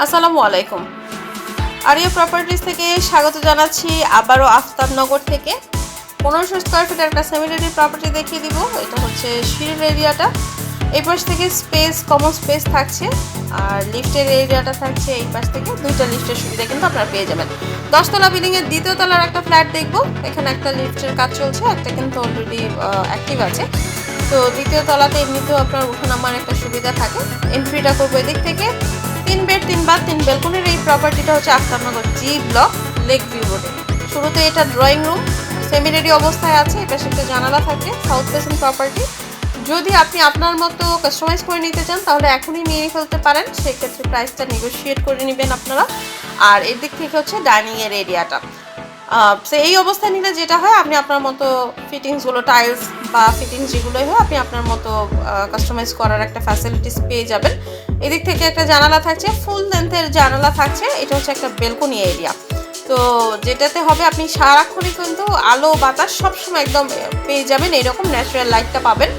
আসসালামু আলাইকুম। Area properties থেকে স্বাগত জানাচ্ছি আবারও আফতাবনগর থেকে। 1500 স্কোয়ার ফিটের একটা সেমি রেডি প্রপার্টি দেখিয়ে দিব। এটা হচ্ছে সিঁড়ির এরিয়াটা। এই পাশ থেকে স্পেস, কমন স্পেস থাকছে, আর লিফটের এরিয়াটা থাকছে এই পাশ থেকে। দুইটা লিফটের সুবিধা কিন্তু আপনারা পেয়ে যাবেন। 10তলা বিল্ডিংয়ের দ্বিতীয় তলার একটা ফ্ল্যাট দেখব। এখানে একটা লিফটের কাজ চলছে, একটা কিন্তু অলরেডি অ্যাক্টিভ আছে। তো দ্বিতীয় তলাতে এমনিতেও আপনার ওঠানামার একটা সুবিধা থাকে। এন্ট্রিটা করবো এদিক থেকে। 3 বেড 3 বাথ 3 ব্যালকনির এই প্রপার্টিটা হচ্ছে আফতাবনগর জি ব্লক, লেক ভিউ রোডে। শুরুতে এটা ড্রয়িং রুম, সেমি রেডি অবস্থায় আছে। এটা একটা জানালা থাকে, সাউথ ফেসিং প্রপার্টি। যদি আপনি আপনার মতো কাস্টমাইজ করে নিতে চান তাহলে এখনই নিয়ে ফেলতে পারেন, সেক্ষেত্রে প্রাইসটা নেগোশিয়েট করে নেবেন আপনারা। আর এদিক থেকে হচ্ছে ডাইনিংয়ের এরিয়াটা। এই অবস্থায় নিলে যেটা হয়, আপনি আপনার মতো ফিটিংসগুলো, টাইলস বা ফিটিংস যেগুলোই হয়, আপনি আপনার মতো কাস্টমাইজ করার একটা ফ্যাসিলিটিস পেয়ে যাবেন। এদিক থেকে একটা জানালা থাকছে, ফুল লেন্থের জানালা থাকছে। এটা হচ্ছে একটা বেলকনি এরিয়া। তো যেটাতে হবে আপনি সারাক্ষণই কিন্তু আলো বাতাস সবসময় একদম পেয়ে যাবেন, এরকম ন্যাচারাল লাইটটা পাবেন।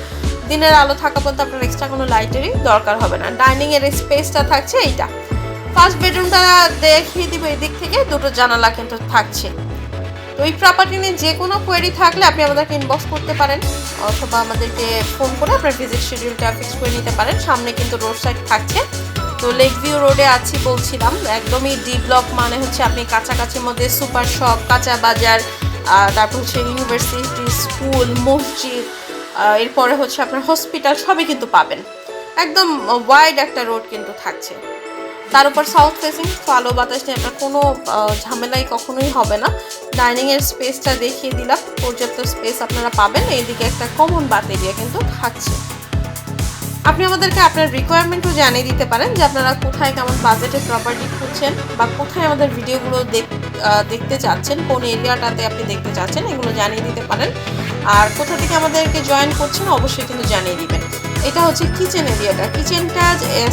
দিনের আলো থাকা পর্যন্ত আপনার এক্সট্রা কোনো লাইটেরই দরকার হবে না। ডাইনিংয়ের স্পেসটা থাকছে এইটা। ফার্স্ট বেডরুমটা দেখিয়ে দিব এদিক থেকে, দুটো জানালা কিন্তু থাকছে। তো এই প্রপার্টি নিয়ে যে কোনো কোয়েরি থাকলে আপনি আমাদেরকে ইনবক্স করতে পারেন, অথবা আমাদেরকে ফোন করে আপনার ভিজিট শিডিউলটা ফিক্স করে নিতে পারেন। সামনে কিন্তু রোড সাইড থাকছে। তো লেক ভিউ রোডে আছি বলছিলাম, একদমই ডি ব্লক, মানে হচ্ছে আপনি কাছাকাছির মধ্যে সুপার শপ, কাঁচা বাজার, তারপর হচ্ছে ইউনিভার্সিটি, স্কুল, মসজিদ, এরপরে হচ্ছে আপনার হসপিটাল সবই কিন্তু পাবেন। একদম ওয়াইড একটা রোড কিন্তু থাকছে। তার উপর সাউথ ফেসিং, তো আলো বাতাস নিয়ে আপনার কোনো ঝামেলাই কখনোই হবে না। ডাইনিংয়ের স্পেসটা দেখিয়ে দিলাম, পর্যাপ্ত স্পেস আপনারা পাবেন। এইদিকে একটা কমন বাথ এরিয়া কিন্তু থাকছে। আপনি আমাদেরকে আপনার রিকোয়ারমেন্টও জানিয়ে দিতে পারেন যে আপনারা কোথায় কেমন বাজেটের প্রপার্টি খুঁজছেন, বা কোথায় আমাদের ভিডিওগুলো দেখতে চাচ্ছেন, কোন এরিয়াটাতে আপনি দেখতে চাচ্ছেন, এগুলো জানিয়ে দিতে পারেন। আর কোথা থেকে আমাদেরকে জয়েন করছেন অবশ্যই কিন্তু জানিয়ে দিবেন। এটা হচ্ছে কিচেন এরিয়াটা। কিচেনটা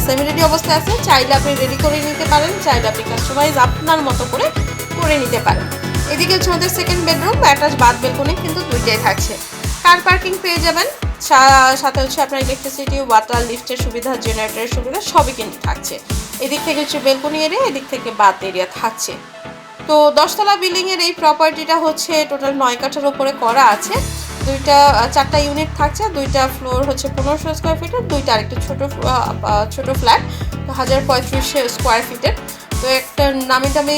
সেমি রেডি অবস্থায় আছে, চাইলে আপনি রেডি করে নিতে পারেন, চাইলে আপনি কাস্টমাইজ আপনার মতো করে নিতে পারেন। এদিকে হচ্ছে আমাদের second bedroom, attach bath balcony কিন্তু দুইটাই থাকছে। কার পার্কিং পেয়ে যাবেন, সাথে হচ্ছে আপনার ইলেকট্রিসিটি, ওয়াটার, লিফটের সুবিধা, জেনারেটরের সুবিধা সবই কিন্তু থাকছে। এদিক থেকে হচ্ছে বেলকনি এরিয়া, এদিক থেকে বাথ এরিয়া থাকছে। তো 10তলা বিল্ডিংয়ের এই প্রপার্টিটা হচ্ছে টোটাল 9 কাঠার উপরে করা আছে। 4টা ইউনিট থাকছে, 2টা ফ্লোর হচ্ছে 1500 স্কোয়ার ফিটের, 2টা আরেকটু ছোট ফ্ল্যাট 1035 স্কোয়ার ফিটের। তো একটা নামি দামি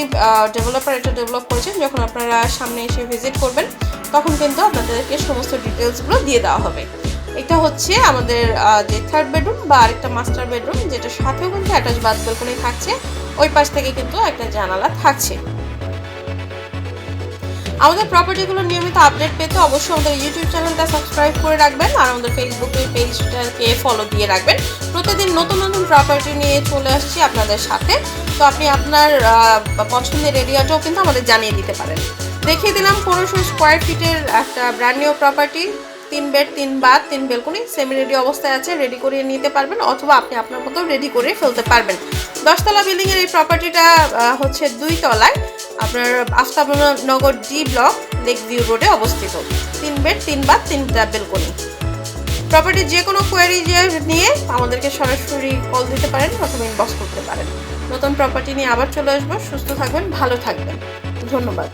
ডেভেলপার এটা ডেভেলপ করেছেন। যখন আপনারা সামনে এসে ভিজিট করবেন তখন কিন্তু আপনাদেরকে সমস্ত ডিটেলসগুলো দিয়ে দেওয়া হবে। এটা হচ্ছে আমাদের যে থার্ড বেডরুম বা আরেকটা মাস্টার বেডরুম, যেটা সাথেও কিন্তু অ্যাটাচ বাথ বেলকনি থাকছে। ওই পাশ থেকে কিন্তু একটা জানালা থাকছে। আমাদের প্রপার্টিগুলো নিয়মিত আপডেট পেতে অবশ্যই আমাদের ইউটিউব চ্যানেলটা সাবস্ক্রাইব করে রাখবেন, আর আমাদের ফেসবুক পেজটাকে ফলো দিয়ে রাখবেন। প্রতিদিন নতুন নতুন প্রপার্টি নিয়ে চলে আসছি আপনাদের সাথে। তো আপনি আপনার পছন্দের এরিয়াটাও কিন্তু আমাদের জানিয়ে দিতে পারেন। দেখিয়ে দিলাম 1500 স্কোয়ার ফিটের একটা brand new property, 3 bed 3 bath 3 balcony, semi ready অবস্থায় আছে। রেডি করিয়ে নিতে পারবেন, অথবা আপনি আপনার মতো রেডি করে ফেলতে পারবেন। 10তলা বিল্ডিংয়ের এই প্রপার্টিটা হচ্ছে 2 তলায়, আপনার Aftabnagar D block, lake view রোডে অবস্থিত। 3 বেড 3 বাথ 3টা বেলকনি। প্রপার্টির যে কোনো কোয়েরি নিয়ে আমাদেরকে সরাসরি কল দিতে পারেন, অথবা ইনবক্স করতে পারেন। নতুন প্রপার্টি নিয়ে আবার চলে আসবো। সুস্থ থাকবেন, ভালো থাকবেন। ধন্যবাদ।